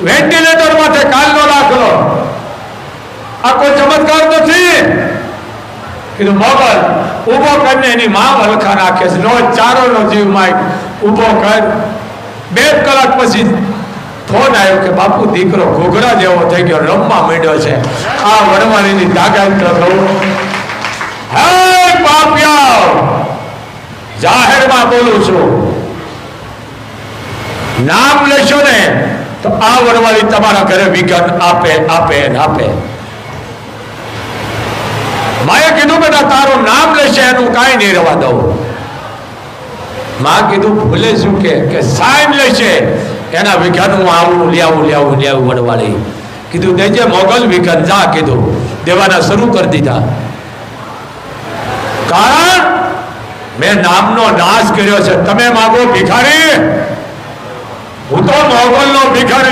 Ventilator માથે કાલનો દાખલો, આ કોઈ ચમત્કાર નથી. કીધું મોગલ ઉભો કરીને એની માં વલખા નાખે છે, રોજ ચારોનો જીવ માય ઉભો કર. 2 કલાક પછી ફોન આવ્યો કે બાપુ દીકરો ઘોઘરા જેવો થઈ ગયો, રમવા માંડ્યો છે. આ વડવાણીની તાકાત તો થવું. હે પાપિયા, જાહેરમાં બોલું છું, નામ લેશો ને તો આ વડવાળી તમારા ઘરે વિઘન આપે આપે આપે. માએ કીધું બેટા તારું નામ લેશે એનું કાંઈ નહીં રહેવા દઉં. માં કીધું ભૂલે શું કે સાઈન લેશે એના વિઘન હું આવું લ્યાવું વડવાળી. કીધું દેજે મોગલ વિઘન, જા કીધું દેવાના શરૂ કરી દીધા. કારણ મેં નામનો નાશ કર્યો છે. તમે માગો ભિખારી, હું તો મોગલનો ભિખારી